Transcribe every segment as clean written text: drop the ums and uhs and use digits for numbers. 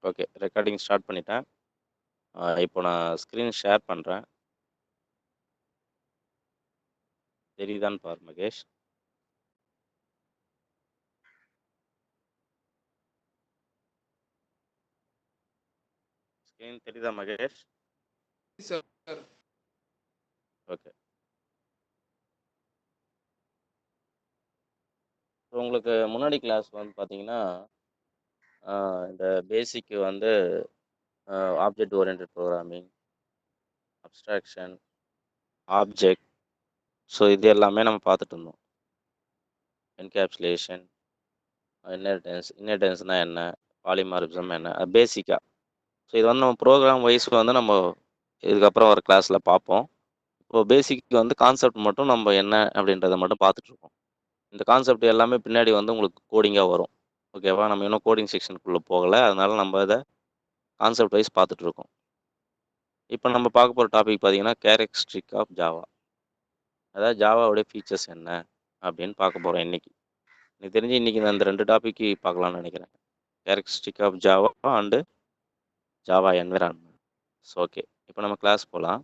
Okay. Recording start பண்ணிட்டேன். இப்போ நான் ஸ்க்ரீன் ஷேர் பண்றேன். தெரியுதான்னு பாரு மகேஷ். ஸ்க்ரீன் தெரியுதா மகேஷ்? சார். ஓகே. உங்களுக்கு முன்னாடி கிளாஸ் வந்து பார்த்தீங்கன்னா, இந்த பேசிக் வந்து object oriented programming, abstraction, object. So இது எல்லாமே நம்ம பார்த்துட்டு இருந்தோம். என்கேப்சுலேஷன், இன்ஹெரிட்டன்ஸ்னா என்ன, பாலிமார்பிசம் என்ன, பேசிக்கா. ஸோ இது வந்து நம்ம ப்ரோக்ராம் வைஸ் வந்து நம்ம இதுக்கப்புறம் ஒரு கிளாஸில் பார்ப்போம். இப்போ பேசிக் வந்து கான்செப்ட் மட்டும் நம்ம என்ன அப்படின்றத மட்டும் பார்த்துட்டு இருக்கோம். இந்த கான்செப்ட் எல்லாமே பின்னாடி வந்து உங்களுக்கு கோடிங்காக வரும். ஓகேவா? நம்ம இன்னும் கோடிங் செக்ஷனுக்குள்ளே போகலை, அதனால நம்ம இதை கான்செப்ட் வைஸ் பார்த்துட்டு இருக்கோம். இப்போ நம்ம பார்க்க போகிற டாபிக் பார்த்தீங்கன்னா கேரக்டரிஸ்டிக் ஆஃப் ஜாவா. அதாவது ஜாவாவுடைய ஃபீச்சர்ஸ் என்ன அப்படின்னு பார்க்க போகிறோம் இன்னைக்கு. எனக்கு தெரிஞ்சு இன்னைக்கு நான் இந்த 2 டாபிக் பார்க்கலாம்னு நினைக்கிறேன். Characteristic of Java and Java environment. So okay, இப்போ நம்ம கிளாஸ் போகலாம்.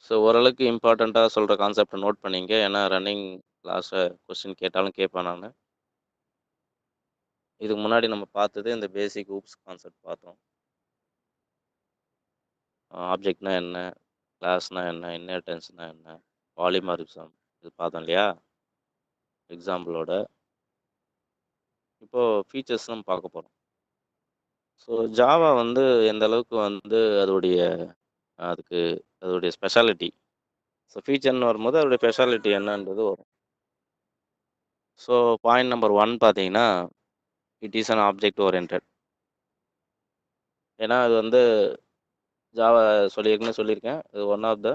ஸோ ஓரளவுக்கு இம்பார்ட்டண்ட்டாக சொல்கிற கான்செப்டை நோட் பண்ணிங்க. ஏன்னா ரன்னிங் கிளாஸை கொஸ்டின் கேட்டாலும் கேட்பேன் நான். இதுக்கு முன்னாடி நம்ம பார்த்தது இந்த பேசிக் ஊப்ஸ் கான்செப்ட் பார்த்தோம். ஆப்ஜெக்ட்னா என்ன, கிளாஸ்னா என்ன, இன்ஹெரிட்டன்ஸ்னா என்ன, பாலிமார்பிசம் இது பார்த்தோம் இல்லையா எக்ஸாம்பிளோட. இப்போது ஃபீச்சர்ஸ் நம்ம பார்க்க போகிறோம். ஸோ ஜாவா வந்து எந்த அளவுக்கு வந்து அதுக்கு அதோடைய ஸ்பெஷாலிட்டி. ஸோ ஃபீச்சர்னு வரும்போது அதோடைய ஸ்பெஷாலிட்டி என்னன்றது வரும். ஸோ பாயிண்ட் நம்பர் 1 பார்த்தீங்கன்னா, it is an object oriented. ஏன்னா அது வந்து ஜாவா சொல்லியிருக்கேன். இது one of the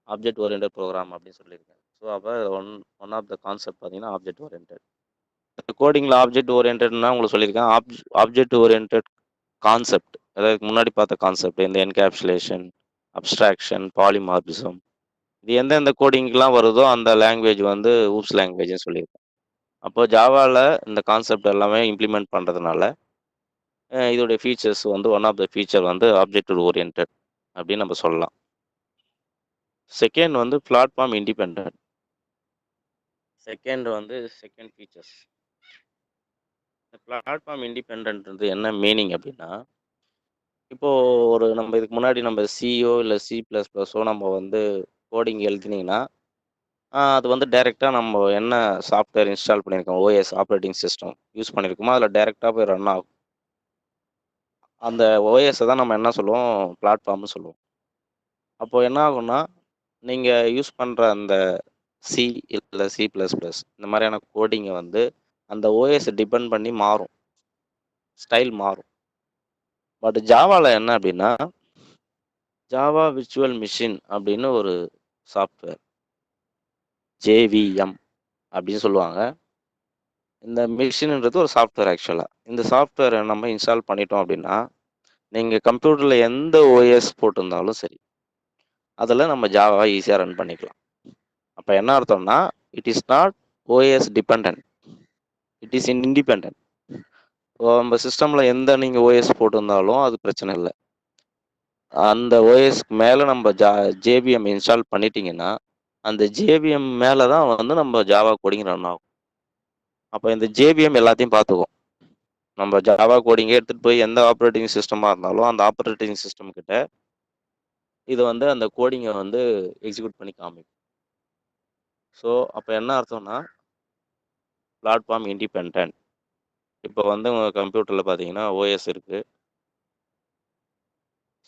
object oriented program அப்படின்னு சொல்லியிருக்கேன். ஸோ அப்போ ஒன் ஆஃப் த கான்செப்ட் பார்த்தீங்கன்னா ஆப்ஜெக்ட் ஓரியன்டட். கோடிங்கில் ஆப்ஜெக்ட் ஓரியன்டட்னா உங்களுக்கு சொல்லியிருக்கேன். ஆப்ஜெக்ட் ஓரியன்டட் கான்செப்ட், அதாவது முன்னாடி பார்த்த கான்செப்ட், இந்த என்கேப்சுலேஷன், அப்ஸ்ட்ராக்ஷன், பாலிமார்பிசம், இது எந்தெந்த கோடிங்லாம் வருதோ அந்த லாங்குவேஜ் வந்து ஊப்ஸ் லாங்குவேஜ்னு சொல்லியிருக்கேன். அப்போ ஜாவாவில் இந்த கான்செப்ட் எல்லாமே இம்ப்ளிமெண்ட் பண்ணுறதுனால இதோடைய ஃபீச்சர்ஸ் வந்து ஒன் ஆஃப் த ஃபீச்சர் வந்து ஆப்ஜெக்ட் ஓரியன்டட் அப்படின்னு நம்ம சொல்லலாம். செகண்ட் வந்து platform independent. Second features. Platform independent என்ன மீனிங் அப்படின்னா, இப்போது நம்ம இதுக்கு முன்னாடி நம்ம சிஓ இல்லை C++ஓ நம்ம வந்து கோடிங் எழுதினீங்கன்னா அது வந்து டைரெக்டாக நம்ம என்ன சாஃப்ட்வேர் இன்ஸ்டால் பண்ணியிருக்கோம், ஓஎஸ் ஆப்ரேட்டிங் சிஸ்டம் யூஸ் பண்ணியிருக்கோமோ அதில் டைரெக்டாக போய் ரன் ஆகும். அந்த ஓஎஸை தான் நம்ம என்ன சொல்லுவோம், பிளாட்ஃபார்ம்னு சொல்லுவோம். அப்போது என்ன ஆகும்னா, நீங்கள் யூஸ் பண்ணுற அந்த சி இல்லை C++ இந்த மாதிரியான கோடிங்கை வந்து அந்த ஓஎஸை டிபெண்ட் பண்ணி மாறும், ஸ்டைல் மாறும். பட் ஜாவாவில் என்ன அப்படின்னா, ஜாவா விர்ச்சுவல் மிஷின் அப்படின்னு ஒரு சாஃப்ட்வேர், JVM அப்படின்னு சொல்லுவாங்க. இந்த மிஷின்ன்றது ஒரு சாஃப்ட்வேர். ஆக்சுவலாக இந்த சாஃப்ட்வேரை நம்ம இன்ஸ்டால் பண்ணிட்டோம் அப்படின்னா, நீங்கள் கம்ப்யூட்டரில் எந்த ஓஎஸ் போட்டிருந்தாலும் சரி, அதில் நம்ம ஜாவா ஈஸியாக ரன் பண்ணிக்கலாம். அப்போ என்ன அர்த்தம்னா, it is not OS depend, it is independent. நம்ம சிஸ்டமில் எந்த நீங்கள் ஓஎஸ் போட்டிருந்தாலும் அது பிரச்சனை இல்லை. அந்த ஓஎஸ்க்கு மேலே நம்ம JVM இன்ஸ்டால் பண்ணிட்டீங்கன்னா, அந்த JVM மேலே தான் வந்து நம்ம ஜாவா கோடிங் ரன் ஆகும். அப்போ இந்த JVM எல்லாத்தையும் பார்த்துக்கும். நம்ம ஜாவா கோடிங்கை எடுத்துகிட்டு போய் எந்த ஆப்ரேட்டிங் சிஸ்டமாக இருந்தாலும் அந்த ஆப்ரேட்டிங் சிஸ்டம் கிட்ட இது வந்து அந்த கோடிங்கை வந்து எக்ஸிக்யூட் பண்ணி காமிக்கும். ஸோ அப்போ என்ன அர்த்தம்னா, பிளாட்ஃபார்ம் இண்டிபெண்ட். இப்போ வந்து உங்கள் கம்ப்யூட்டரில் பார்த்தீங்கன்னா ஓஎஸ் இருக்குது.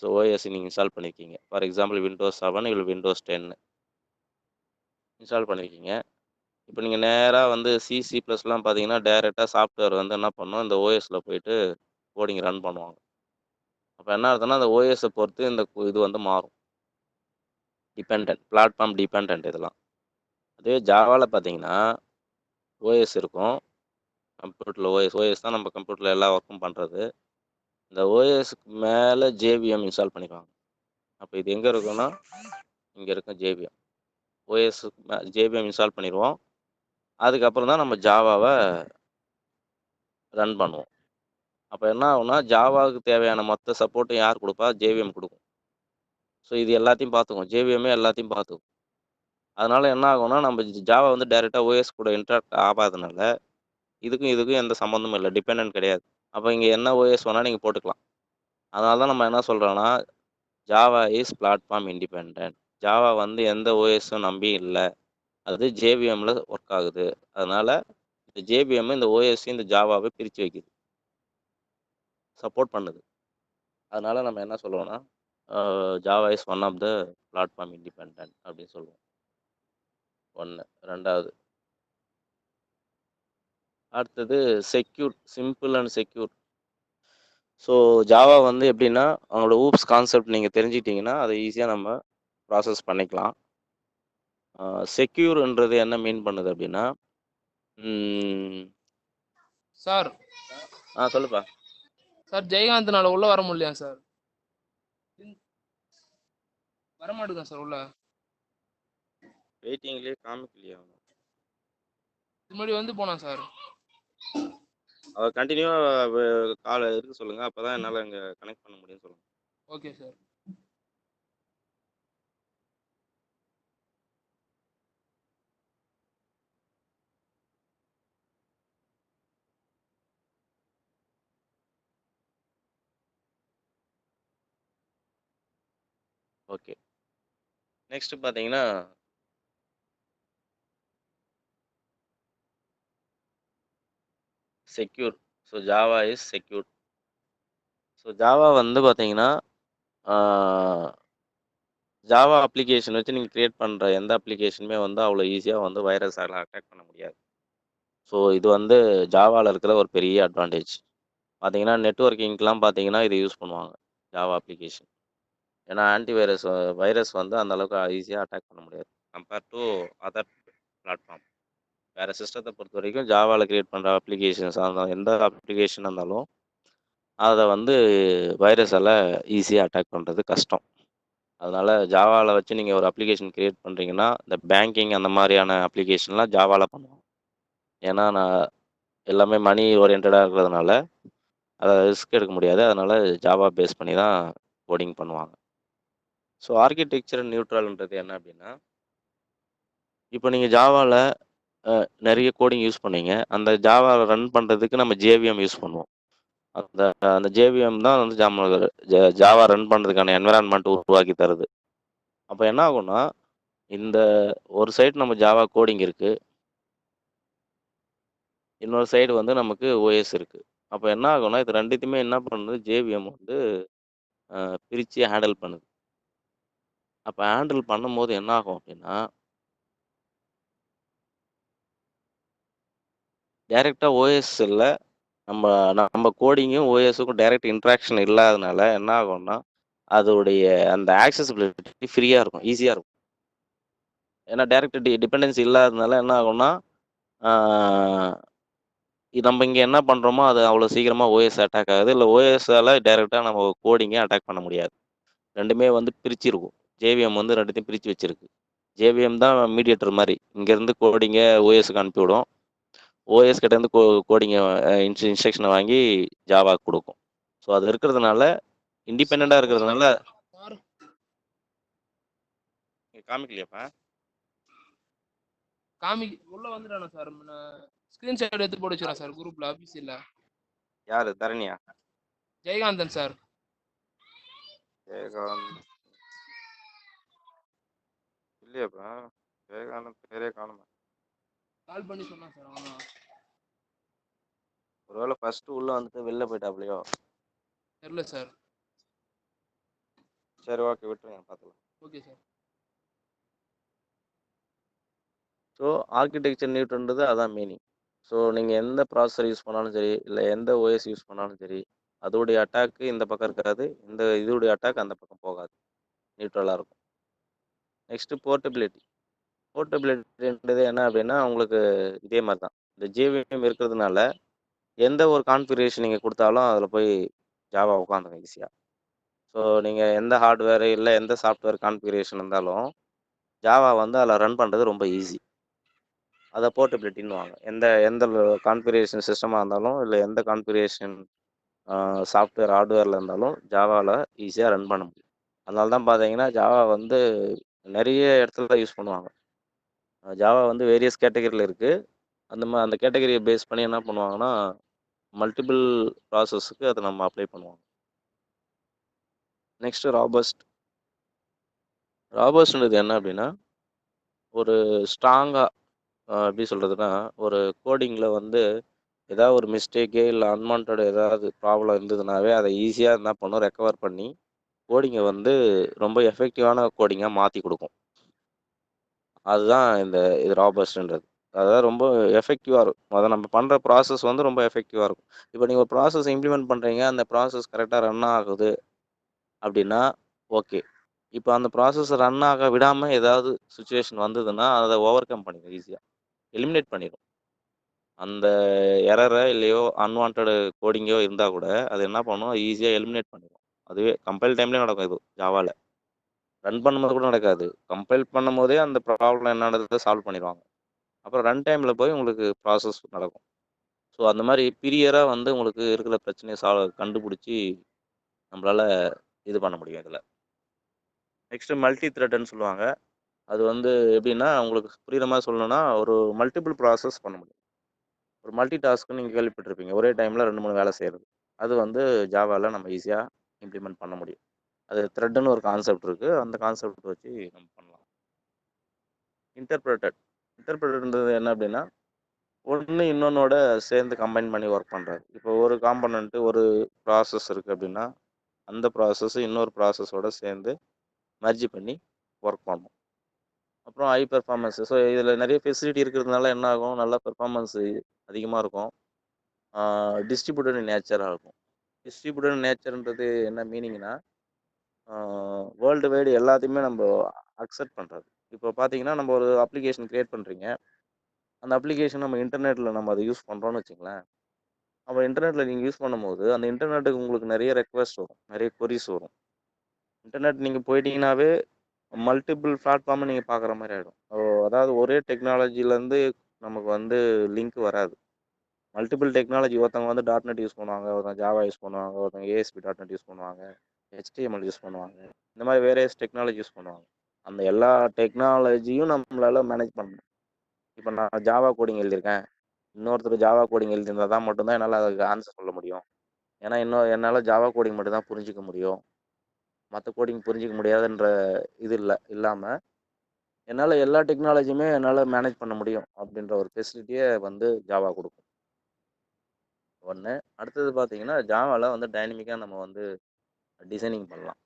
ஸோ ஓஎஸ் நீங்கள் இன்ஸ்டால் பண்ணியிருக்கீங்க. ஃபார் எக்ஸாம்பிள் Windows 7 இல்லை Windows 10 இன்ஸ்டால் பண்ணியிருக்கீங்க. இப்போ நீங்கள் நேராக வந்து C++லாம் பார்த்தீங்கன்னா டைரெக்டாக சாஃப்ட்வேர் வந்து என்ன பண்ணும், இந்த ஓஎஸில் போயிட்டு கோடிங் ரன் பண்ணுவாங்க. அப்போ என்ன அர்த்தம்னா, அந்த ஓஎஸை பொறுத்து இந்த இது வந்து மாறும். பிளாட்ஃபார்ம் டிபெண்ட் இதெல்லாம். அதே ஜாவாவில் பார்த்தீங்கன்னா ஓஎஸ் இருக்கும். கம்ப்யூட்டரில் ஓஎஸ் தான் நம்ம கம்ப்யூட்டரில் எல்லா ஒர்க்கும் பண்ணுறது. இந்த ஓஎஸ்க்கு மேலே JVM இன்ஸ்டால் பண்ணிக்குவாங்க. அப்போ இது எங்கே இருக்குன்னா, இங்கே இருக்கும் JVM. ஓஎஸ் ஜேவிஎம் இன்ஸ்டால் பண்ணிருவோம். அதுக்கப்புறம் தான் நம்ம ஜாவாவ ரன் பண்ணுவோம். அப்ப என்ன ஆகும்னா, ஜாவாவுக்கு தேவையான மொத்த சப்போர்ட்டும் யார் குடுப்பா? ஜேவிஎம் குடுக்கும். ஸோ இது எல்லாத்தையும் பார்த்துக்கும். ஜேவிஎம்மே எல்லாத்தையும் பார்த்துக்கும். அதனால என்ன ஆகும்னா, நம்ம ஜாவா வந்து டைரக்ட்டா ஓஎஸ் கூட இன்டராக்ட் ஆகாதனால, இதுக்கும் எந்த சம்மந்தமும் இல்ல. டிபெண்டன்ட் கிடையாது. அப்ப இங்க என்ன ஓஎஸ் வேணா நீங்க போட்டுக்கலாம். அதனால தான் நம்ம என்ன சொல்றோம்னா, Java is platform independent. Java வந்து எந்த ஓஎஸும் நம்பி இல்ல. அது ஜேவிஎம்ல ஒர்க் ஆகுது. அதனால இந்த ஜேவிஎம் இந்த ஓஎஸ்ஸையும் இந்த ஜாவாவ பிரிச்சு வைக்குது. சப்போர்ட் பண்ணுது. அதனால நம்ம என்ன சொல்லுவோம்னா, Java is one of the platform independent அப்படின்னு சொல்லுவோம். 1 2வது அடுத்தது secure, simple and secure. So Java வந்து எப்படின்னா, அவங்களோட ஊப்ஸ் கான்செப்ட் நீங்க தெரிஞ்சுக்கிட்டீங்கன்னா, அத ஈஸியா நம்ம ப்ராசஸ் பண்ணிக்கலாம். செக்யூர்ன்றது என்ன மீன் பண்ணுது அப்படின்னா, ம் சார் சொல்லுப்பா. சார் ஜெயகாந்தனால உள்ள வர முடியலையா சார்? வரமாட்டேங்க சார் உள்ள. வெயிட்டிங்லயே காமிக்கலையா? முன்னாடி வந்து போனா சார். அவ கன்டினியூவா கால் இருக்க சொல்லுங்க. அப்பதான் என்னால இங்க கனெக்ட் பண்ண முடியும்னு சொல்லுங்க. Okay sir. ஓகே. நெக்ஸ்ட் பாத்தீங்கன்னா, secure. So Java is secure. So Java வந்து பாத்தீங்கன்னா, ஆ ஜாவா அப்ளிகேஷன் வச்சு நீங்க கிரியேட் பண்ற எந்த அப்ளிகேஷனுமே வந்து அவ்வளோ ஈஸியா வந்து வைரஸால அட்டாக் பண்ண முடியாது. ஸோ இது வந்து ஜாவால இருக்கிற ஒரு பெரிய அட்வான்டேஜ். பாத்தீங்கன்னா, நெட்வொர்க்கிங்க்குலாம் பாத்தீங்கன்னா, இத யூஸ் பண்ணுவாங்க. Java application. ஏன்னா வைரஸ் வந்து அந்த அளவுக்கு ஈஸியா அட்டாக் பண்ண முடியாது. Compare to other platform. வேற சிஸ்டத்த பொறுத்தவரைக்கும் ஜாவால கிரியேட் பண்ற அப்ளிகேஷன்ஸா இருந்தாலும், எந்த அப்ளிகேஷனா இருந்தாலும், அத வந்து வைரஸால ஈஸியா அட்டாக் பண்றது கஷ்டம். அதனால ஜாவால வச்சு நீங்க ஒரு அப்ளிகேஷன் கிரியேட் பண்றீங்கன்னா, இந்த பேங்கிங் அந்த மாரியான அப்ளிகேஷன்லாம் ஜாவால பண்ணுவோம். ஏன்னா, நான் எல்லாமே மணி ஓரியன்டடா இருக்கிறதுனால, அத ரிஸ்க் எடுக்க முடியாது. அதனால ஜாவா பேஸ் பண்ணி தான் கோடிங் பண்ணுவாங்க. ஸோ ஆர்க்கிடெக்சர் நியூட்ரல்ன்றது என்ன அப்டின்னா, இப்போ நீங்க ஜாவால நெறைய கோடிங் யூஸ் பண்ணீங்க. அந்த ஜாவால ரன் பண்றதுக்கு நம்ம ஜேவிஎம் யூஸ் பண்ணுவோம். அந்த அந்த ஜேவிஎம் தான் வந்து ஜாவா ரன் பண்றதுக்கான என்வைரன்மென்ட் உருவாக்கி தருது. அப்ப என்ன ஆகும்னா, இந்த ஒரு சைடு நம்ம ஜாவா கோடிங் இருக்கு. இன்னொரு சைடு வந்து நமக்கு ஓஎஸ் இருக்கு. அப்ப என்ன ஆகும்னா, இது 2த்தையுமே என்ன பண்ணுது ஜேவிஎம் வந்து பிரிச்சு ஹேண்டில் பண்ணுது. அப்ப ஹேண்டில் பண்ணும்போது என்ன ஆகும் அப்டின்னா, டைரக்ட்டா ஓஎஸ்ல நம்ம நம்ம கோடிங்கும் ஓஎஸ்ஸுக்கும் டைரக்ட் இன்டராக்ஷன் இல்லாதனால என்ன ஆகும்னா, அதோடைய அந்த ஆக்சஸிபிலிட்டி ஃப்ரீயா இருக்கும். ஈஸியா இருக்கும். ஏன்னா டைரக்ட் டிபெண்டன்சி இல்லாதனால என்ன ஆகும்னா, ஆ நம்ம இங்க என்ன பண்றோமோ, அது அவ்வளோ சீக்கிரமா ஓஎஸ் அட்டாக் ஆகாது. இல்ல ஓஎஸ்ஸால டைரக்ட்டா நம்ம கோடிங்க அட்டாக் பண்ண முடியாது. 2மே வந்து பிரிச்சிருக்கும். ஜேவிஎம் வந்து 2த்தையும் பிரிச்சு வச்சிருக்கு. ஜேவிஎம் தான் மீடியேட்டர் மாரி. இங்கேருந்து கோடிங்க ஓஎஸ்க்கு அனுப்பிவிடும். ஓஎஸ் கிட்டேருந்து கோடிங்க இன்ஸ்ட்ரக்ஷன வாங்கி ஜாவாக்கு குடுக்கும். ஸோ அது இருக்கிறதுனால, இண்டிபெண்டன்ட்டா சார் இருக்கிறதுனால சார் காமிக்கலையாப்பா? உள்ள வந்துட்டானா சார்? ஸ்கிரீன்ஷாட் எடுத்து போட்டு வச்சுறேன் சார் குரூப்ல ஆபீஸ்ல. யாரு தரணியா? ஜெயகாந்தன் சார். விவேகானந்த் இல்லையாப்பா? விவேகானந்த் பேரே காணுமே. கால் பண்ணி சொன்னான் சார் அவன். ஒருவேளை ஃபர்ஸ்ட்டு உள்ள வந்துட்டு வெளில போயிட்டாப்லயோ? தெரியல சார். சரி ஓகே விட்டுருங்க பார்த்துக்கலாம். Okay sir. ஸோ ஆர்க்கிடெக்சர் நியூட்ரல்ன்றது அதான் மீனிங். ஸோ நீங்க எந்த ப்ராசஸர் யூஸ் பண்ணாலும் சரி, இல்ல எந்த ஓஎஸ் யூஸ் பண்ணாலும் சரி, அதோடைய அட்டாக் இந்த பக்கம் இருக்காது. இந்த இதோடைய அட்டாக் அந்த பக்கம் போகாது. நியூட்ரலா இருக்கும். Next portability. போர்ட்டபிலிட்டின்றது என்ன அப்படின்னா, உங்களுக்கு இதே மாரி தான். இந்த ஜேவிஎம் இருக்கிறதுனால, எந்த ஒரு கான்ஃபிகரேஷன் நீங்க குடுத்தாலும் அதில போய் ஜாவா உட்காந்துரும் ஈஸியா. ஸோ நீங்க எந்த ஹார்ட்வேர் இல்ல எந்த சாஃப்ட்வேர் கான்ஃபிகரேஷன் இருந்தாலும், ஜாவா வந்து அதில் ரன் பண்ணுறது ரொம்ப ஈஸி. அதை போர்ட்டபிலிட்டின்னுவாங்க. எந்த எந்த கான்ஃபிகரேஷன் சிஸ்டமாக இருந்தாலும் இல்லை எந்த கான்ஃபிகரேஷன் சாஃப்ட்வேர் ஹார்ட்வேரில் இருந்தாலும் ஜாவாவில் ஈஸியாக ரன் பண்ண முடியும். அதனால தான் பார்த்தீங்கன்னா ஜாவா வந்து நிறைய இடத்துல யூஸ் பண்ணுவாங்க. ஜாவா வந்து வேரியஸ் கேட்டகரியில் இருக்குது. அந்த கேட்டகரியை பேஸ் பண்ணி என்ன பண்ணுவாங்கன்னா மல்டிபிள் ப்ராசஸ்க்கு அதை நம்ம அப்ளை பண்ணுவோம். நெக்ஸ்ட் ராபர்ஸ்ன்றது என்ன அப்படின்னா ஒரு ஸ்ட்ராங்காக எப்படி சொல்கிறதுனா ஒரு கோடிங்கில் வந்து ஏதாவது ஒரு மிஸ்டேக்கு இல்லை அன்வான்ட் ஏதாவது ப்ராப்ளம் இருந்ததுனாவே அதை ஈஸியாக என்ன பண்ணும் ரெக்கவர் பண்ணி கோடிங்கை வந்து ரொம்ப எஃபெக்டிவான கோடிங்காக மாற்றி கொடுக்கும். அதுதான் இது ராபர்ஸ்ன்றது. அதாவது ரொம்ப எஃபெக்டிவாக இருக்கும். அதை நம்ம பண்ணுற ப்ராசஸ் வந்து ரொம்ப எஃபெக்டிவாக இருக்கும். இப்போ நீங்கள் ஒரு ப்ராசஸ் இம்ப்ளிமெண்ட் பண்ணுறீங்க, அந்த ப்ராசஸ் கரெக்டாக ரன் ஆகுது அப்படின்னா ஓகே. இப்போ அந்த ப்ராசஸ் ரன் ஆக விடாமல் ஏதாவது சுச்சுவேஷன் வந்ததுன்னா அதை ஓவர் கம் பண்ணிடும், ஈஸியாக எலிமினேட் பண்ணிடும். அந்த எரரை இல்லையோ அன்வான்ட் கோடிங்கோ இருந்தால் கூட அது என்ன பண்ணும், ஈஸியாக எலிமினேட் பண்ணிடும். அதுவே கம்பைல் டைம்லேயே நடக்கும். இது ஜாவாவில் ரன் பண்ணும்போது கூட நடக்காது. கம்பைல் பண்ணும்போதே அந்த ப்ராப்ளம் என்னன்றதை சால்வ் பண்ணிடுவாங்க. அப்புறம் ரன் டைமில் போய் உங்களுக்கு ப்ராசஸ் நடக்கும். ஸோ அந்த மாதிரி பீரியராக வந்து உங்களுக்கு இருக்கிற பிரச்சனையை கண்டுபிடிச்சி நம்மளால் இது பண்ண முடியும் இதில். நெக்ஸ்ட்டு மல்டி த்ரெட்னு சொல்லுவாங்க. அது வந்து எப்படின்னா உங்களுக்கு புரிகிற மாதிரி சொல்லணும்னா ஒரு மல்டிபிள் ப்ராசஸ் பண்ண முடியும். ஒரு மல்டி டாஸ்க்குன்னு நீங்கள் கேள்விப்பட்டிருப்பீங்க. ஒரே டைமில் 2 3 வேலை செய்கிறது. அது வந்து ஜாவாவில் நம்ம ஈஸியாக இம்ப்ளிமெண்ட் பண்ண முடியும். அது த்ரெட்டுன்னு ஒரு கான்செப்ட் இருக்குது. அந்த கான்செப்ட் வச்சு நம்ம பண்ணலாம். இன்டர்பிரட்டர்ன்றது என்ன அப்படின்னா ஒன்று இன்னொன்னோட சேர்ந்து கம்பைன் பண்ணி ஒர்க் பண்ணுறாரு. இப்போ ஒரு காம்பனண்ட்டு ஒரு ப்ராசஸ் இருக்குது அப்படின்னா அந்த ப்ராசஸ் இன்னொரு ப்ராசஸோட சேர்ந்து மர்ஜி பண்ணி ஒர்க் பண்ணும். அப்புறம் ஹை பெர்ஃபார்மன்ஸு. ஸோ இதில் நிறைய ஃபெசிலிட்டி இருக்கிறதுனால என்ன ஆகும், நல்லா பெர்ஃபார்மன்ஸு அதிகமாக இருக்கும். டிஸ்ட்ரிபியூட்டட் நேச்சராக இருக்கும். டிஸ்ட்ரிபியூட்டட் நேச்சர்ன்றது என்ன மீனிங்னா வேர்ல்டு வைடு எல்லாத்தையுமே நம்ம அக்செப்ட் பண்ணுறது. இப்போ பார்த்தீங்கன்னா நம்ம ஒரு அப்ளிகேஷன் க்ரியேட் பண்ணுறீங்க. அந்த அப்ளிகேஷன் நம்ம இன்டர்நெட்டில் நம்ம அதை யூஸ் பண்ணுறோன்னு வச்சுங்களேன். அப்போ இன்டர்நெட்டில் நீங்கள் யூஸ் பண்ணும்போது அந்த இன்டர்நெட்டுக்கு உங்களுக்கு நிறைய ரெக்வெஸ்ட் வரும், நிறைய கொரிஸ் வரும். இன்டர்நெட் நீங்கள் போயிட்டீங்கன்னாவே மல்டிபிள் பிளாட்ஃபார்மை நீங்கள் பார்க்குற மாதிரி ஆகிடும். அதாவது ஒரே டெக்னாலஜிலேருந்து நமக்கு வந்து லிங்க் வராது. மல்டிபிள் டெக்னாலஜி ஒருத்தவங்க வந்து .NET யூஸ் பண்ணுவாங்க, ஒருத்தவங்க ஜாவா யூஸ் பண்ணுவாங்க, ஒருத்தவங்க ASP.NET யூஸ் பண்ணுவாங்க, HTML யூஸ் பண்ணுவாங்க. இந்த மாதிரி வேரியஸ் டெக்னாலஜி யூஸ் பண்ணுவாங்க. அந்த எல்லா டெக்னாலஜியும் நம்மளால மேனேஜ் பண்ணணும். இப்போ நான் ஜாவா கோடிங் எழுதியிருக்கேன். இன்னொருத்தர் ஜாவா கோடிங் எழுதியிருந்தால் தான் மட்டும்தான் என்னால் அதுக்கு ஆன்சர் சொல்ல முடியும். ஏன்னா என்னால் ஜாவா கோடிங் மட்டும்தான் புரிஞ்சிக்க முடியும். மற்ற கோடிங் புரிஞ்சிக்க முடியாதுன்ற இது இல்லாமல் என்னால் எல்லா டெக்னாலஜியுமே என்னால் மேனேஜ் பண்ண முடியும் அப்படின்ற ஒரு ஃபெசிலிட்டியை வந்து ஜாவா கொடுக்கும். ஒன்று. அடுத்தது பார்த்தீங்கன்னா ஜாவாவில் வந்து டைனமிக்காக நம்ம வந்து டிசைனிங் பண்ணலாம்.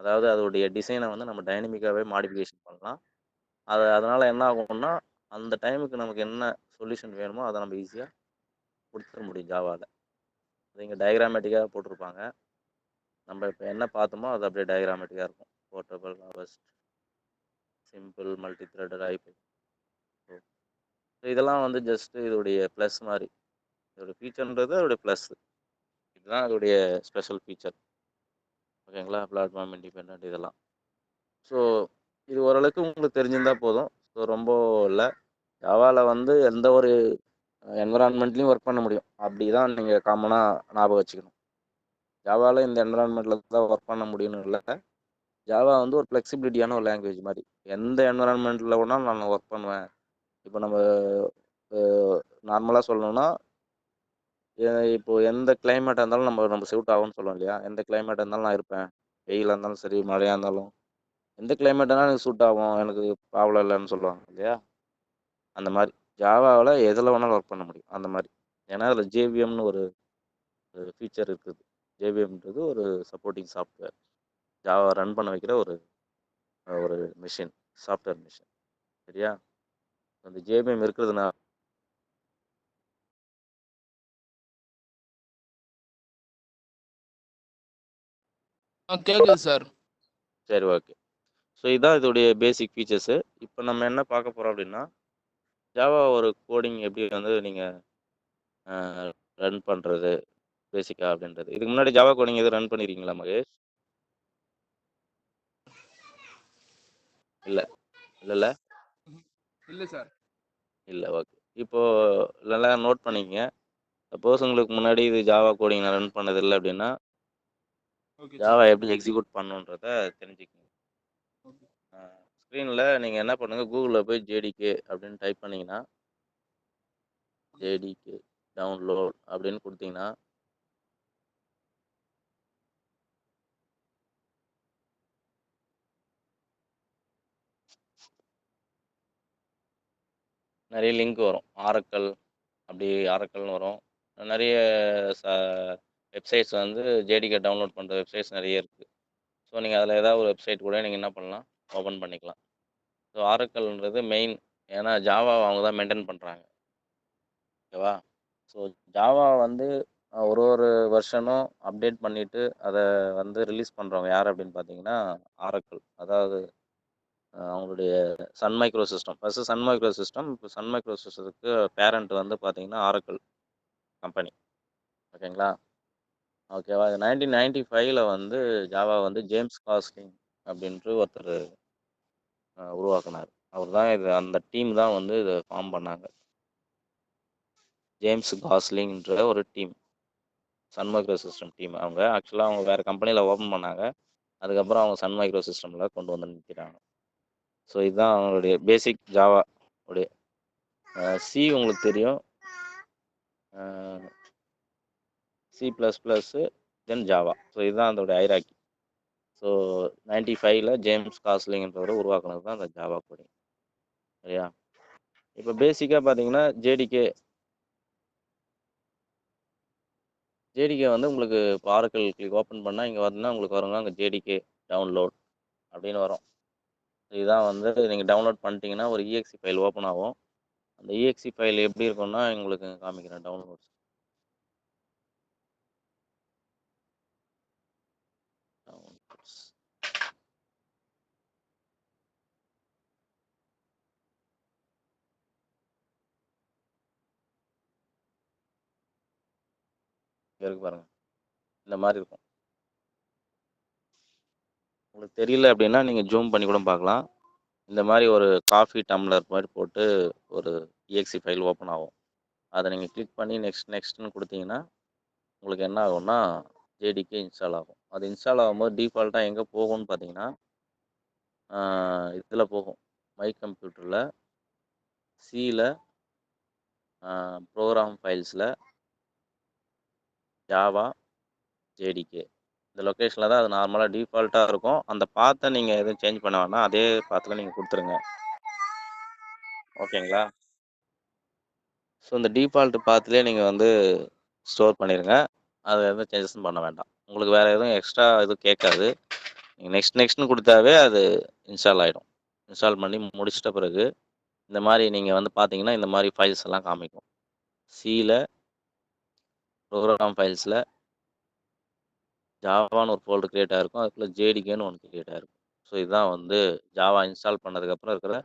அதாவது அதோடைய டிசைனை வந்து நம்ம டைனமிக்காகவே மாடிஃபிகேஷன் பண்ணலாம். அதனால் என்ன ஆகும்னா அந்த டைமுக்கு நமக்கு என்ன சொல்யூஷன் வேணுமோ அதை நம்ம ஈஸியாக கொடுத்துட முடியும் ஜாவாவில். அது இங்கே டயக்ராமேட்டிக்காக போட்டிருப்பாங்க. நம்ம இப்போ என்ன பார்த்தோமோ அது அப்படியே டயக்ராமேட்டிக்காக இருக்கும். Portable, robust, simple, multi threaded, hyper. So இதெல்லாம் வந்து ஜஸ்ட்டு இதோடைய ப்ளஸ் மாதிரி. இதோடைய ஃபீச்சர்ன்றது அதோடைய ப்ளஸ். இதுதான் அதோடைய ஸ்பெஷல் ஃபீச்சர். ஓகேங்களா? பிளாட்ஃபார்ம் இண்டிபெண்டன்ட் இதெல்லாம். ஸோ இது ஓரளவுக்கு உங்களுக்கு தெரிஞ்சிருந்தால் போதும். ஸோ ரொம்ப இல்லை. ஜாவாவில் வந்து எந்த ஒரு என்விரான்மெண்ட்லேயும் ஒர்க் பண்ண முடியும். அப்படி தான் நீங்கள் காமனாக ஞாபகம் வச்சுக்கணும். ஜாவாவில் இந்த என்விரான்மெண்ட்டில் தான் ஒர்க் பண்ண முடியும்னு இல்லை. ஜாவா வந்து ஒரு ஃப்ளெக்சிபிலிட்டியான ஒரு லாங்குவேஜ் மாதிரி. எந்த என்விரான்மெண்ட்டில் வேணாலும் நான் ஒர்க் பண்ணுவேன். இப்போ நம்ம நார்மலாக சொல்லணும்னா இப்போ எந்த கிளைமேட்டாக இருந்தாலும் நம்ம சூட் ஆகும்னு சொல்லுவோம் இல்லையா? எந்த கிளைமேட்டாக இருந்தாலும் நான் இருப்பேன். வெயிலாக இருந்தாலும் சரி, மழையாக இருந்தாலும் எந்த கிளைமேட்டானாலும் எனக்கு சூட் ஆகும், எனக்கு ப்ராப்ளம் இல்லைன்னு சொல்லுவாங்க இல்லையா? அந்த மாதிரி ஜாவாவில் எதில் வேணாலும் ஒர்க் பண்ண முடியும் அந்த மாதிரி. ஏன்னா அதில் ஜேவிஎம்னு ஒரு ஃபீச்சர் இருக்குது. ஜேவிஎம்ன்றது ஒரு சப்போர்ட்டிங் சாஃப்ட்வேர். ஜாவா ரன் பண்ண வைக்கிற ஒரு ஒரு மிஷின், சாஃப்ட்வேர் மிஷின். சரியா? அந்த ஜேவிஎம் இருக்கிறதுனால கேக்குது சார். சரி, ஓகே. ஸோ இதான் இதோடைய பேசிக் ஃபீச்சர்ஸு. இப்போ நம்ம என்ன பார்க்க போகிறோம் அப்படின்னா ஜாவா ஒரு கோடிங் எப்படி வந்து நீங்கள் ரன் பண்ணுறது பேசிக்கா அப்படின்றது. இதுக்கு முன்னாடி ஜாவா கோடிங் எதுவும் ரன் பண்ணியிருக்கீங்களா மகேஷ்? இல்லை. இல்லல்ல? இல்ல சார். இல்ல. ஓகே. இப்போ நல்லா நோட் பண்ணிக்கங்க. சப்போஸ் உங்களுக்கு முன்னாடி இது ஜாவா கோடிங் நான் ரன் பண்ணதில்ல அப்டின்னா, ஓகே சார். ஜாவா எப்படி எக்ஸிக்யூட் பண்ணணுன்றத தெரிஞ்சுக்கங்க. ஓகே. ஸ்க்ரீன்ல நீங்க என்ன பண்ணுங்க, Googleல போய் ஜேடிகே அப்படின்னு டைப் பண்ணீங்கன்னா, ஓகே சார். ஜேடிகே டவுன்லோட் அப்படின்னு குடுத்தீங்கன்னா, நெறைய லிங்க் வரும். ஆரக்கிள் அப்படி ஆரக்கிள்னு வரும். நெறைய ச வெப்சைட்ஸ் வந்து ஜேடிகே டவுன்லோட் பண்ற வெப்சைட்ஸ் நெறைய இருக்கு. ஸோ நீங்க அதில ஏதாவது ஒரு வெப்சைட் கூட நீங்க என்ன பண்ணலாம், ஓப்பன் பண்ணிக்கலாம். ஸோ ஆரக்கிள்ன்றது மெயின். ஏன்னா ஜாவாவ அவங்க தான் மெயின்டெயின் பண்றாங்க. ஓகேவா? ஸோ ஜாவா வந்து ஒரு ஒரு வெர்ஷனும் அப்டேட் பண்ணிட்டு, அத வந்து ரிலீஸ் பண்றவங்க யார் அப்படின்னு பார்த்தீங்கன்னா, ஆரக்கிள். அதாவது அவங்களுடைய Sun micro system. First Sun micro system. இப்போ சன் மைக்ரோ சிஸ்டத்துக்கு பேரண்ட் வந்து பார்த்தீங்கன்னா, ஆரக்கிள் கம்பெனி. ஓகேங்களா? ஓகேவா? 1995ல வந்து ஜாவா வந்து ஜேம்ஸ் காஸ்லிங் அப்படின்ட்டு ஒருத்தரு உருவாக்குனாரு. அவர் தான் இது அந்த டீம் தான் வந்து இத ஃபார்ம் பண்ணாங்க. ஜேம்ஸ் காஸ்லிங்ன்ற ஒரு team. Sun micro system team. அவங்க வேற கம்பெனில ஓப்பன் பண்ணாங்க. அதுக்கப்புறம் அவங்க சன் மைக்ரோ சிஸ்டம்ல கொண்டு வந்து நிறுத்திட்டாங்க. ஸோ இதுதான் அவங்களுடைய பேசிக் ஜாவா உடைய சி உங்களுக்கு தெரியும். அ சி பிளஸ் பிளஸ் தென் ஜாவா. ஸோ இதுதான் அதோட ஹைரார்கி. ஸோ 95ல ஜேம்ஸ் காஸ்லிங்ன்றவரு உருவாக்குனது தான் அந்த ஜாவா கோடிங். சரியா? இப்போ பேசிக்கா பார்த்தீங்கன்னா, ஜேடிகே வந்து உங்களுக்கு இப்போ ஆரக்கிள் கிளிக் ஓப்பன் பண்ணா இங்க வந்தா உங்களுக்கு வருங்க, அங்க ஜேடிகே டவுன்லோட் அப்படின்னு வரும். இதுதான் வந்து நீங்க டவுன்லோட் பண்ணிட்டீங்கன்னா, ஒரு ஈஎக்ஸி ஃபைல் ஓப்பன் ஆகும். அந்த ஈஎக்ஸி ஃபைல் எப்படி இருக்கும்னா, உங்களுக்கு காமிக்கிறேன் டவுன்லோட்ஸ். டவுன்லோட்ஸ் இங்க இருக்கு பாருங்க. இந்த மாரி இருக்கும். உங்களுக்கு தெரியல அப்படின்னா, நீங்க ஜூம் பண்ணி கூட பார்க்கலாம். இந்த மாரி ஒரு காஃபி டம்ளர் மாரி போட்டு ஒரு ஈஎக்ஸி ஃபைல் ஓப்பன் ஆகும். அத நீங்க கிளிக் பண்ணி நெக்ஸ்ட் நெக்ஸ்ட்ன்னு குடுத்தீங்கன்னா, உங்களுக்கு என்ன ஆகும்னா, ஜேடிகே இன்ஸ்டால் ஆகும். அது இன்ஸ்டால் ஆகும்போது டிஃபால்ட்டா எங்க போகும்னு பார்த்தீங்கன்னா, ஆ இதுல போகும். மை கம்ப்யூட்டர்ல, சில ப்ரோகிராம் ஃபைல்ஸ்ல, ஜாவா, ஜேடிகே. இந்த லொகேஷன்ல தான் அது நார்மலா டிஃபால்ட்டா இருக்கும். அந்த பாத்த நீங்க எதுவும் சேஞ்ச் பண்ண வேணாம். அதே பாத்ல நீங்க குடுத்துருங்க. ஓகேங்களா? ஸோ இந்த டிஃபால்ட் பாத்லயே நீங்க வந்து ஸ்டோர் பண்ணிருங்க. அத எதுவும் சேஞ்சஸும் பண்ண வேண்டாம். உங்களுக்கு வேற எதுவும் எக்ஸ்ட்ரா எதுவும் கேட்காது. நீங்க நெக்ஸ்ட் நெக்ஸ்ட்ன்னு குடுத்தாவே அது இன்ஸ்டால் ஆயிடும். இன்ஸ்டால் பண்ணி முடிச்சிட்ட பிறகு, இந்த மாரி நீங்க வந்து பார்த்தீங்கன்னா, இந்த மாரி ஃபைல்ஸ் எல்லாம் காமிக்கும். சில ப்ரோகிராம் ஃபைல்ஸ்ல ஜாவான்னு ஒரு ஃபோல்டர் கிரியேட் ஆயிருக்கும். அதுக்குள்ள ஜேடிகேன்னு ஒண்ணு கிரியேட் ஆயிருக்கும். ஸோ இதுதான் வந்து ஜாவா இன்ஸ்டால் பண்ணதுக்கப்புறம் இருக்கிற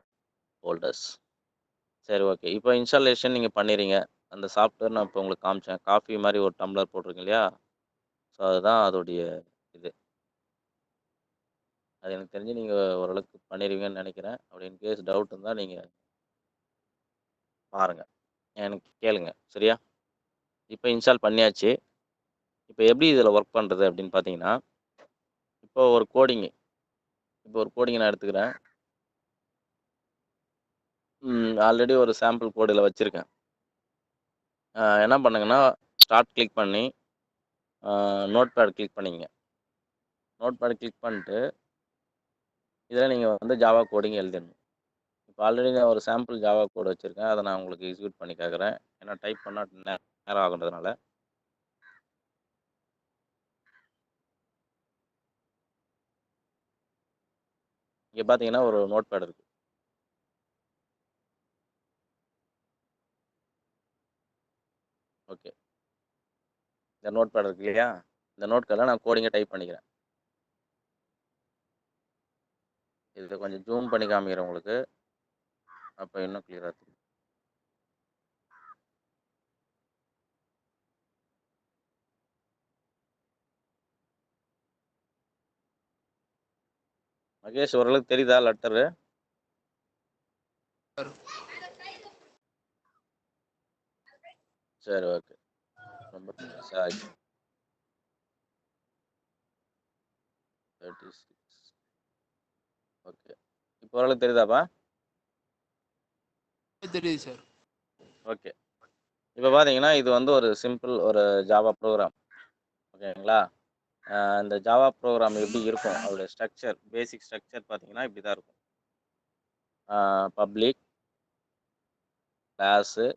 ஃபோல்டர்ஸ். சரி ஓகே. இப்போ இன்ஸ்டாலேஷன் நீங்க பண்ணிறீங்க. அந்த சாஃப்ட்வேர் நான் இப்போ உங்களுக்கு காமிச்சேன். காஃபி மாரி ஒரு டம்ளர் போட்டிருக்கு இல்லையா? ஸோ அதுதான் அதோடைய இது. அது எனக்கு தெரிஞ்சு நீங்க ஓரளவுக்கு பண்ணிருவீங்கன்னு நெனைக்கிறேன். அப்படி இன் கேஸ் டவுட் இருந்தா நீங்க பாருங்க. எனக்கு கேளுங்க. சரியா? இப்போ இன்ஸ்டால் பண்ணியாச்சு. இப்போ எப்படி இதில ஒர்க் பண்றது அப்படின்னு பார்த்தீங்கன்னா, இப்போ ஒரு கோடிங் நான் எடுத்துக்கிறேன். ஆல்ரெடி ஒரு சாம்பிள் கோடு இதில வச்சிருக்கேன். என்ன பண்ணுங்கன்னா, ஸ்டார்ட் கிளிக் பண்ணி, நோட்பேட் கிளிக் பண்ணிக்கங்க. நோட்பேட் கிளிக் பண்ணிட்டு, இதில நீங்க வந்து ஜாவா கோடிங் எழுதிடணும். இப்போ ஆல்ரெடி நான் ஒரு சாம்பிள் ஜாவா கோட் வச்சிருக்கேன். அத நான் உங்களுக்கு எக்ஸிக்யூட் பண்ணி காட்டுறேன். ஏன்னா டைப் பண்ணா நேரம் ஆகுன்றதுனால. இங்க பார்த்தீங்கன்னா, ஒரு நோட்பேட் இருக்கு. ஓகே. இந்த நோட்பேட் இருக்கு இல்லையா? இந்த நோட்பேட்ல நான் கோடிங்க டைப் பண்ணிக்கிறேன். இத கொஞ்சம் ஜூம் பண்ணி காமிக்கிறேன் உங்களுக்கு. அப்ப இன்னும் கிளியரா தெரியும். மகேஷ் ஓரளவுக்கு தெரியுதா லெட்டரு? சரி, ஓகே. ரொம்ப பெருசா ஆயிடுச்சு. 36. ஓகே. இப்போ ஓரளவுக்கு தெரியுதாப்பா? தெரியுது சார். ஓகே. இப்போ பார்த்தீங்கன்னா, இது வந்து ஒரு சிம்பிள் ஒரு ஜாவா ப்ரோகிராம். ஓகேங்களா? இந்த ஜாவா ப்ரோகிராம் எப்படி இருக்கும்? அதோட ஸ்ட்ரக்சர், பேசிக் ஸ்ட்ரக்சர் பார்த்தீங்கன்னா, இப்படி தான் இருக்கும். Public, class,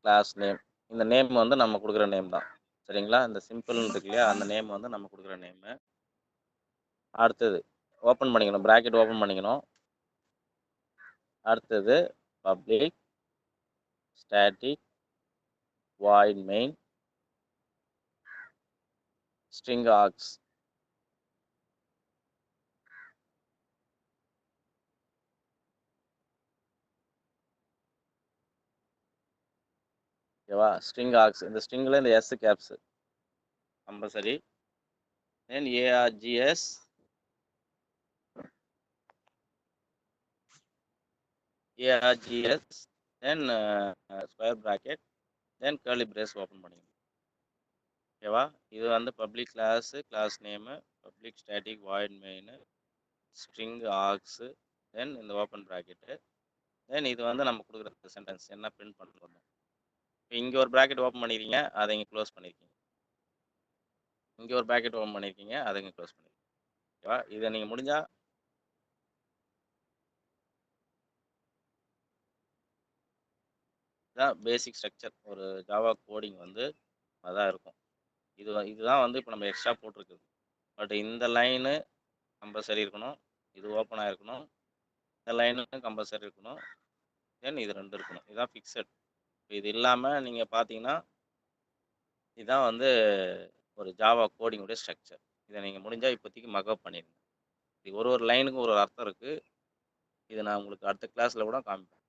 class name. இந்த நேம் வந்து நம்ம குடுக்குற நேம் தான். சரிங்களா? இந்த சிம்பிள்னு இருக்கு இல்லையா? அந்த நேம் வந்து நம்ம குடுக்குற நேமு. அடுத்தது ஓப்பன் பண்ணிக்கணும். பிராக்கெட் ஓப்பன் பண்ணிக்கணும். அடுத்தது public, static, void main, string args. ஓகேவா? String args. இந்த ஸ்ட்ரிங்ல இந்த S caps compulsory. Then A R G S, A R G S, then square bracket, then curly brace open பண்ணிக்கணும். ஓகேவா? இது வந்து public class, class name, public static void main, string args, then இந்த open bracket, தென் இது வந்து நம்ம கொடுக்குற சென்டென்ஸ் என்ன பிரிண்ட் பண்ணுறோம். இங்கே ஒரு பிராக்கெட் ஓப்பன் பண்ணிருக்கீங்க, அதை இங்கே க்ளோஸ் பண்ணியிருக்கீங்க. இங்கே ஒரு பிராக்கெட் ஓப்பன் பண்ணியிருக்கீங்க, அதை இங்கே க்ளோஸ் பண்ணியிருக்கீங்க. ஓகேவா? இதை நீங்கள் முடிஞ்சால் இதான் பேசிக் ஸ்ட்ரக்சர். ஒரு ஜாவா கோடிங் வந்து அதான் இருக்கும். இதுதான் வந்து இப்போ நம்ம எக்ஸ்ட்ரா போட்டிருக்குது. பட் இந்த லைனு கம்பல்சரி இருக்கணும், இது ஓப்பன் ஆகிருக்கணும், இந்த லைனு கம்பல்சரி இருக்கணும், தென் இது 2 இருக்கணும். இதுதான் ஃபிக்ஸட். இது இல்லாமல் நீங்கள் பார்த்தீங்கன்னா இதுதான் வந்து ஒரு ஜாவா கோடிங்குடைய ஸ்ட்ரக்சர். இதை நீங்கள் முடிஞ்சால் இப்போதைக்கு மக்கப் பண்ணிடுங்க. இது ஒரு ஒரு லைனுக்கும் ஒரு அர்த்தம் இருக்குது. இதை நான் உங்களுக்கு அடுத்த கிளாஸில் கூட காமிப்பேன்.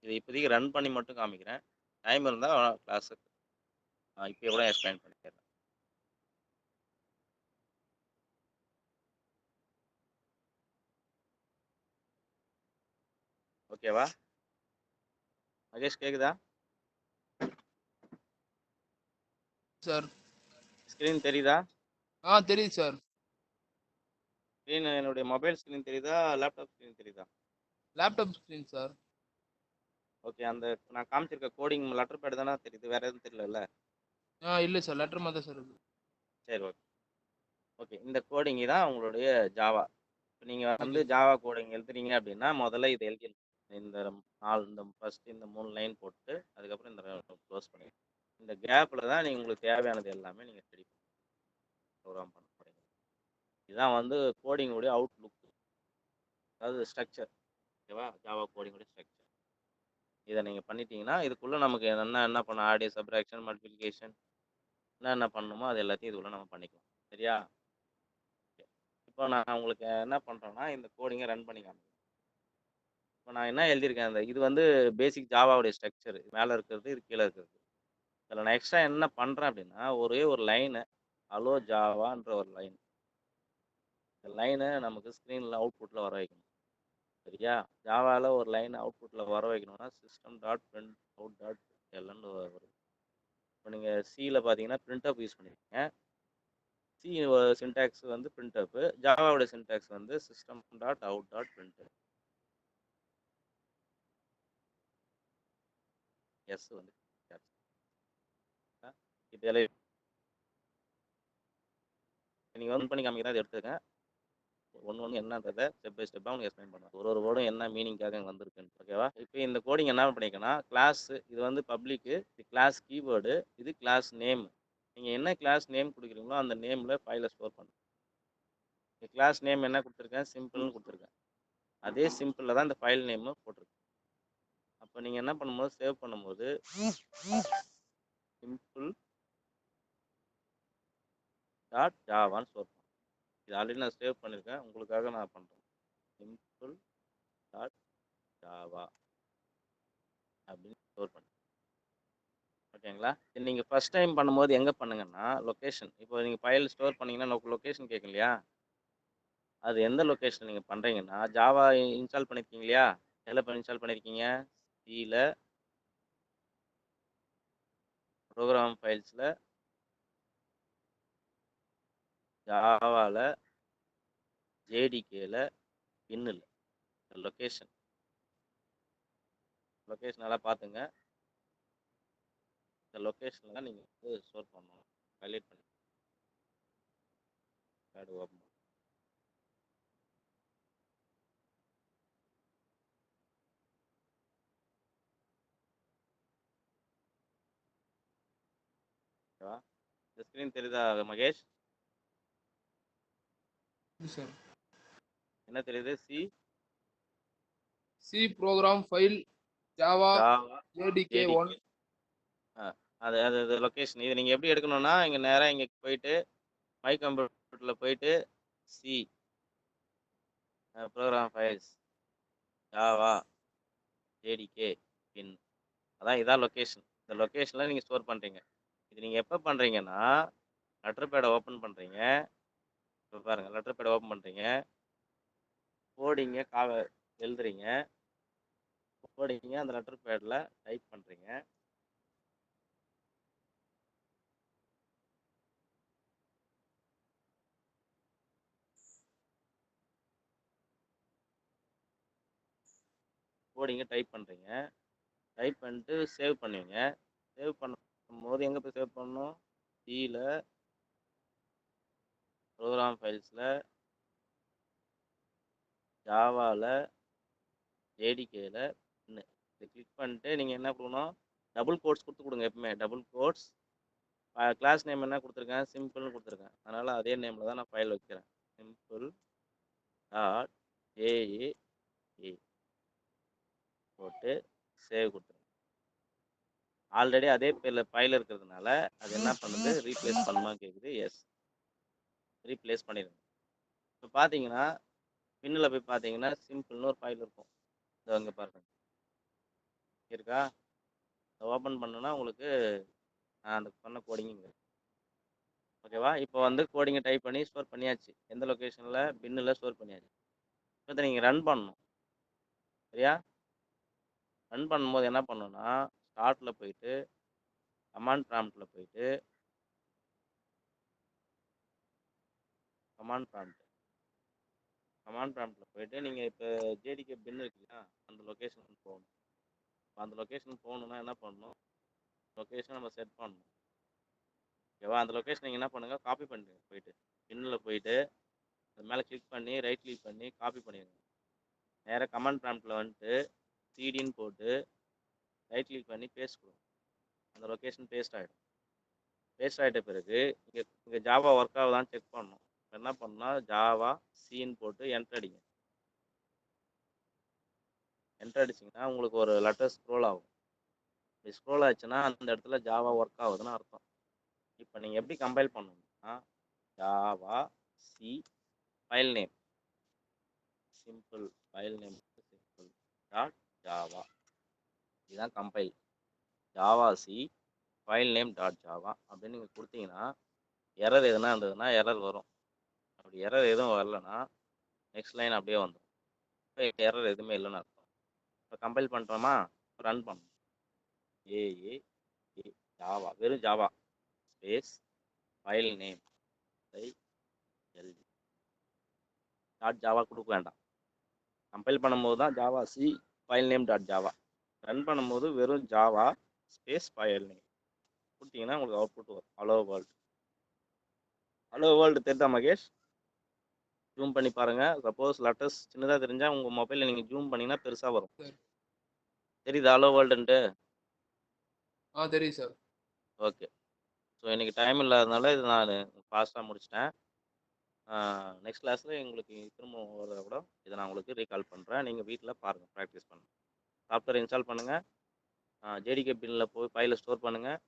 இதை இப்போதைக்கு ரன் பண்ணி மட்டும் காமிக்கிறேன். டைம் இருந்தால் கிளாஸுக்கு இப்போ கூட எக்ஸ்பிளைன் பண்ணிடுறேன். ஓகேவா? மகேஷ் கேக்குதா? சார். ஸ்க்ரீன் தெரியுதா? தெரியுது சார். ஸ்க்ரீன் என்னுடைய மொபைல் ஸ்க்ரீன் தெரியுதா? லேப்டாப் ஸ்க்ரீன் தெரியுதா? Laptop screen sir. ஓகே. அந்த நான் காமிச்சிருக்க கோடிங் லெட்டர் பேட் தானே தெரியுது, வேற எதுவும் தெரியல? இல்லை சார், லெட்டர் மாதிரி தான் சார் இருக்கு. சரி, ஓகே. ஓகே, இந்த கோடிங் தான் உங்களுடைய ஜாவா. இப்போ நீங்கள் வந்து ஓகே. ஜாவா கோடிங் எழுதுறீங்க அப்படின்னா முதல்ல இதை எழுதிடணும். இந்த இந்த ஃபர்ஸ்ட் இந்த 3 லைன் போட்டு அதுக்கப்புறம் இந்த க்ளோஸ் பண்ணிடுங்க. இந்த கேப்பில் தான் நீங்கள் உங்களுக்கு தேவையானது எல்லாமே நீங்கள் ரெடி ப்ரோக்ராம் பண்ண போகிறீங்க. இதுதான் வந்து கோடிங்குடைய அவுட்லுக், அதாவது ஸ்ட்ரக்சர். ஓகேவா? ஜாவா கோடிங்குடைய ஸ்ட்ரக்சர். இதை நீங்கள் பண்ணிட்டீங்கன்னா இதுக்குள்ளே நமக்கு என்ன பண்ண ஆடியோ சப்ராக்ஷன் மல்டிப்ளிகேஷன் என்ன பண்ணணுமோ அது எல்லாத்தையும் இதுக்குள்ளே நம்ம பண்ணிக்கலாம். சரியா? இப்போ நான் உங்களுக்கு என்ன பண்ணுறேன்னா இந்த கோடிங்கை ரன் பண்ணி காமிக்கிறேன். இப்போ நான் என்ன எழுதியிருக்கேன், இது வந்து பேசிக் ஜாவாவுடைய ஸ்ட்ரக்சர். மேலே இருக்கிறது, இது கீழே இருக்கிறது. இதில் நான் எக்ஸ்ட்ரா என்ன பண்ணுறேன் அப்படின்னா ஒரே ஒரு லைனு, அலோ ஜாவான்ற ஒரு லைன். இந்த லைனை நமக்கு ஸ்க்ரீனில் அவுட்புட்டில் வர வைக்கணும். சரியா? ஜாவாவில் ஒரு லைன் அவுட்புட்டில் வர வைக்கணும்னா system dot print out dot எல்ன்னு வரும். இப்போ நீங்கள் சியில் பார்த்தீங்கன்னா பிரிண்டப் யூஸ் பண்ணியிருக்கீங்க. சி சின்டாக்ஸ் வந்து பிரிண்டப், ஜாவாவோட சின்டாக்ஸ் வந்து system dot out dot print. Yes வந்து இப்போ நீங்கள் வந்து பண்ணி காமிக்கிறேன், அதை எடுத்துக்கங்க. ஒன்று என்னன்றதை ஸ்டெப் பை ஸ்டெப்பாக உங்களுக்கு எக்ஸ்பிளைன் பண்ணுவேன். ஒரு வேர்டும் என்ன மீனிங்காக வந்திருக்குன்னு. ஓகேவா? இப்போ இந்த கோடிங் என்ன பண்ணிக்கன்னா கிளாஸ், இது வந்து பப்ளிக்கு, இது கிளாஸ் கீவேர்டு, இது கிளாஸ் நேம். நீங்கள் என்ன கிளாஸ் நேம் கொடுக்குறீங்களோ அந்த நேமில் ஃபைலை ஸ்டோர் பண்ணுங்க. கிளாஸ் நேம் என்ன கொடுத்துருக்கேன், சிம்பிள்னு கொடுத்துருக்கேன். அதே சிம்பிளில் தான் இந்த ஃபைல் நேமும் போட்டிருக்கேன். அப்போ நீங்கள் என்ன பண்ணும்போது சேவ் பண்ணும்போது சிம்பிள் டாட் ஜாவான்னு ஸ்டோர் பண்ணுங்க. இது ஆல்ரெடி நான் சேவ் பண்ணியிருக்கேன், உங்களுக்காக நான் பண்ணுறேன். சிம்பிள் டாட் ஜாவா அப்படின்னு ஸ்டோர் பண்ணி. ஓகேங்களா? இது நீங்கள் ஃபஸ்ட் டைம் பண்ணும்போது எங்கே பண்ணுங்கன்னா லொக்கேஷன். இப்போ நீங்கள் ஃபைல் ஸ்டோர் பண்ணிங்கன்னா லொக்கேஷன் கேட்கும் இல்லையா? அது எந்த லொக்கேஷன் நீங்கள் பண்ணுறீங்கன்னா ஜாவா இன்ஸ்டால் பண்ணியிருக்கீங்க இல்லையா? எதில் இன்ஸ்டால் பண்ணியிருக்கீங்க? சியில், ப்ரோக்ராம் ஃபைல்ஸில், ஜாவாவில், ஜேடிகேல, பின்னில். லொக்கேஷன் எல்லாம் பார்த்துங்க. இந்த லொக்கேஷனில் தான் நீங்கள் வந்து ஸ்டோர் பண்ணணும். ஹைலைட் பண்ணி பேட் ஓப்பன் பண்ணணும். ஓகேவா? இந்த ஸ்க்ரீன் தெரியுதா மகேஷ்? சார் என்ன தெரியுது? C program file Java Java JDK 1. அது அது அது லொக்கேஷன். இது நீங்கள் எப்படி எடுக்கணும்னா, இங்கே நேராக இங்கே போயிட்டு மை கம்ப்யூட்டரில் போயிட்டு C program files Java JDK bin, இதான் லொக்கேஷன். இந்த லொக்கேஷனில் நீங்கள் ஸ்டோர் பண்ணுறீங்க. இது நீங்கள் எப்போ பண்ணுறீங்கன்னா, லெட்டர் பேடை ஓப்பன் பண்ணுறீங்க. இப்போ பாருங்கள், லெட்டர் பேடை ஓப்பன் பண்ணுறீங்க, கோடிங்க எழுதுறீங்க, கோடிங்க அந்த லெட்டர் பேடில் டைப் பண்ணுறீங்க. கோடிங்க டைப் பண்ணுறீங்க. டைப் பண்ணிட்டு சேவ் பண்ணுவீங்க. சேவ் பண்ணும்போது எங்கே போய் சேவ் பண்ணணும்? சியில், ப்ரோக்ராம் ஃபைல்ஸில், ஜாவாவில், ஜேடிகேல இதை கிளிக் பண்ணிட்டு நீங்கள் என்ன பண்ணணும்? டபுள் கோட்ஸ் கொடுத்து கொடுங்க. எப்பவுமே டபுள் கோட்ஸ். கிளாஸ் நேம் என்ன கொடுத்துருக்கேன்? சிம்பிள்னு கொடுத்துருக்கேன். அதனால் அதே நேமில் தான் நான் ஃபைல் வைக்கிறேன். சிம்பிள் டாட் ஏஏ போட்டு சேவ் கொடுத்துருங்க. ஆல்ரெடி அதே பேரில் ஃபைல் இருக்கிறதுனால அது என்ன பண்ணுது? ரீப்ளேஸ் பண்ணுமா கேட்குது. எஸ், ரீப்ளேஸ் பண்ணிடுங்க. இப்போ பார்த்தீங்கன்னா பின்னில் போய் பார்த்தீங்கன்னா சிம்பிள்னு ஒரு ஃபைல் இருக்கும். இதை அங்கே பாருங்க இருக்கா? ஓப்பன் பண்ணுன்னா உங்களுக்கு அந்த சொன்ன கோடிங்க. ஓகேவா? இப்போ வந்து கோடிங்கை டைப் பண்ணி ஸ்டோர் பண்ணியாச்சு. எந்த லொக்கேஷனில்? பின்னில் ஸ்டோர் பண்ணியாச்சு. இப்போ நீங்கள் ரன் பண்ணணும். சரியா? ரன் பண்ணும்போது என்ன பண்ணணும்னா, ஸ்டார்ட்டில் போயிட்டு கமாண்ட் ப்ராம்ப்டில் போயிட்டு கமாண்ட் ப்ராம்ப்டில் போயிட்டு நீங்கள் இப்போ ஜேடிகே பின் இருக்குல்லையா, அந்த லொக்கேஷனுக்கு போகணும். அந்த லொக்கேஷனுக்கு போகணுன்னா என்ன பண்ணணும்? லொக்கேஷன் நம்ம செட் பண்ணணும். ஓகேவா? அந்த லொக்கேஷன் நீங்கள் என்ன பண்ணுங்கள்? காப்பி பண்ணுங்க. போயிட்டு பின்னில் போயிட்டு அது மேலே கிளிக் பண்ணி ரைட் கிளிக் பண்ணி காப்பி பண்ணிடுங்க. நேராக கமாண்ட் ப்ராம்ப்டில் வந்துட்டு சிடின்னு போட்டு ரைட் கிளிக் பண்ணி பேஸ்ட் கொடுங்க. அந்த லொக்கேஷன் பேஸ்ட் ஆகிடும். பேஸ்ட் ஆகிட்ட பிறகு இங்கே ஜாவா ஒர்க் ஆகுதான்னு செக் பண்ணணும். என்ன பண்ணணும்னா ஜாவா சின்னு போட்டு என்டர் அடிங்க. என்டர் அடிச்சிங்கன்னா உங்களுக்கு ஒரு லெட்டர் ஸ்க்ரோல் ஆகும். இப்படி ஸ்க்ரோல் ஆச்சுன்னா அந்த இடத்துல ஜாவா ஒர்க் ஆகுதுன்னு அர்த்தம். இப்போ நீங்கள் எப்படி கம்பைல் பண்ணணும்னா, javac file name simple file name simple dot Java, இதுதான் compile. Javac file name dot Java அப்படின்னு நீங்கள் கொடுத்தீங்கன்னா எரர் எதுனா இருந்ததுன்னா எரர் வரும். அப்படி எரர் எதுவும் வரலன்னா நெக்ஸ்ட் லைன் அப்படியே வந்துடும். இப்போ எரர் எதுவுமே இல்லைன்னு அர்த்தம். இப்போ கம்பைல் பண்ணுறோமா? ரன் பண்ணணும். ஏஏ ஜாவா, வெறும் Java space file name LG dot Java கொடுக்க வேண்டாம். கம்பைல் பண்ணும்போது தான் Java C file name dot Java. Run பண்ணும்போது வெறும் ஜாவா ஸ்பேஸ் ஃபைல் நேம் கொடுத்தீங்கன்னா உங்களுக்கு அவுட்புட் வரும். Hello world. ஹலோ வேர்ல்டு தெரியுதா மகேஷ்? ஜூம் பண்ணி பாருங்கள். சப்போஸ் லெட்டர்ஸ் சின்னதாக தெரிஞ்சால் உங்கள் மொபைலில் நீங்கள் ஜூம் பண்ணிங்கன்னா பெருசாக வரும். தெரியுதா ஹலோ வேர்ல்டுன்ட்டு? தெரியும் சார். ஓகே. ஸோ இன்றைக்கி டைம் இல்லாதனால இது நான் ஃபாஸ்ட்டாக முடிச்சிட்டேன். நெக்ஸ்ட் கிளாஸில் உங்களுக்கு திரும்ப ஒரு கூட இதை நான் உங்களுக்கு ரீகால் பண்ணுறேன். நீங்கள் வீட்டில் பாருங்கள், ப்ராக்டிஸ் பண்ணுங்கள். சாஃப்ட்வேர் இன்ஸ்டால் பண்ணுங்கள். ஜேடிகே பின்னில் போய் ஃபைலை ஸ்டோர் பண்ணுங்கள்.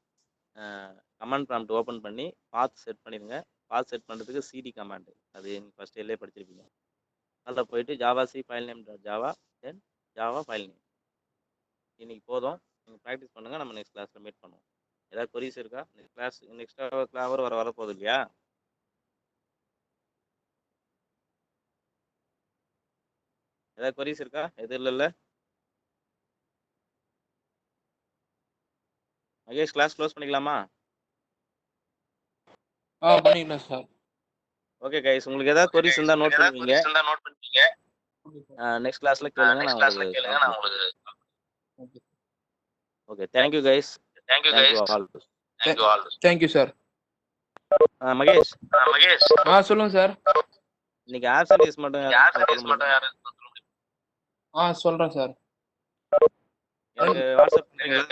கமாண்ட் ப்ராம்ப்ட் ஓப்பன் பண்ணி பாத் செட் பண்ணிடுங்க. பாத் செட் பண்ணுறதுக்கு சிடி கமாண்டு, அது நீங்கள் ஃபஸ்ட் எல்லே படிச்சிருப்பீங்க. அதில் போயிட்டு javac file name dot Java then Java file name. இன்றைக்கி போதும், நீங்கள் ப்ராக்டிஸ் பண்ணுங்கள். நம்ம நெக்ஸ்ட் கிளாஸில் மீட் பண்ணுவோம். ஏதாவது கொரிஸ் இருக்கா? நெக்ஸ்ட் ஹவர் வரப்போகுது இல்லையா? ஏதாவது கொரிஸ் இருக்கா? எதுவும் இல்லைல்ல? மகேஷ் கிளாஸ் க்ளோஸ் பண்ணிக்கலாமா? பண்ணிக்கலாம் சார். ஓகே கைஸ், உங்களுக்கு ஏதாவது கொரிஸ் இருந்தா நோட் பண்ணுவீங்க. நெக்ஸ்ட் கிளாஸ்ல கேளுங்க, நான் உங்களுக்கு சால்வ் பண்ணுறேன். Okay, thank you guys. Thank you all. Thank you sir. Mahesh, சொல்லுங்க சார். இன்னைக்கு ஆப்சன்டீஸ் மட்டும் சொல்றேன் சார். எனக்கு வாட்ஸ்அப் பண்றீங்களா?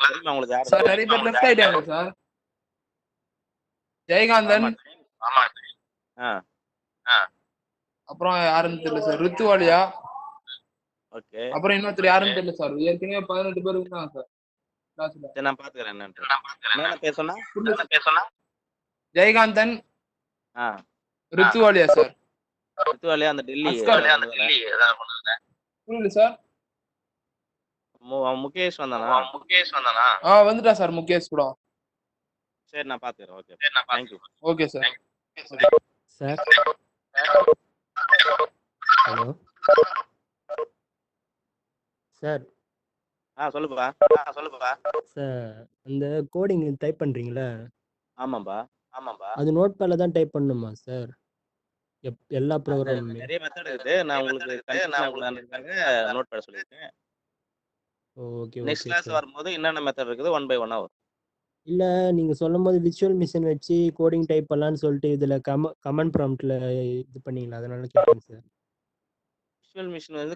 தெரியுமா உங்களுக்கு யாரு? சார் நிறைய பேர் லெஃப்ட் ஆயிட்டாங்க சார். ஜெயகாந்தன். அப்புறம் யாருன்னு தெரியல சார். ரித்துவாலியா. ஓகே. அப்புறம் இன்னொருத்தர் யாருன்னு தெரியல சார். ஏற்கனவே 18 பேர் இருந்தாங்க சார் கிளாஸ்ல. சரி, நான் பாத்துக்கிறேன் என்னன்னு. என்ன பேர் சொன்னா? ஜெயகாந்தன், ரித்துவாலியா சார். ரித்துவாலியா அந்த டெல்லி புரியல சார். முகேஷ் வந்தானா? வந்துட்டா சார் முகேஷ் கூட. சரி, நான் பாத்துக்கிறேன். Okay, thank you. Okay sir. Sir hello sir. சொல்லுப்பா. சார் அந்த கோடிங் டைப் பண்ணுறீங்களா? ஆமாம்பா. அது நோட் பேடில் தான் டைப் பண்ணணுமா சார்? எல்லா ப்ரோக்ராமுமே நிறைய மெத்தட் இருக்குது. நான் உங்களுக்கு கன்ஃபியூஷன் ஆகக்கூடாதுன்றதுக்காக நோட் பேட சொல்லியிருக்கேன். Okay next okay class sir. வரும்போது என்னென்ன மெத்தட் இருக்குது 1 by 1 வரும். இல்லை நீங்கள் சொல்லும் போது விர்ச்சுவல் மிஷின் வச்சு கோடிங் டைப் பண்ணலான்னு சொல்லிட்டு இதில் கமெண்ட் ப்ராம்ப்டில் இது பண்ணீங்களா? அதனால கேட்குறேன் சார். விஷுவல் மிஷின் வந்து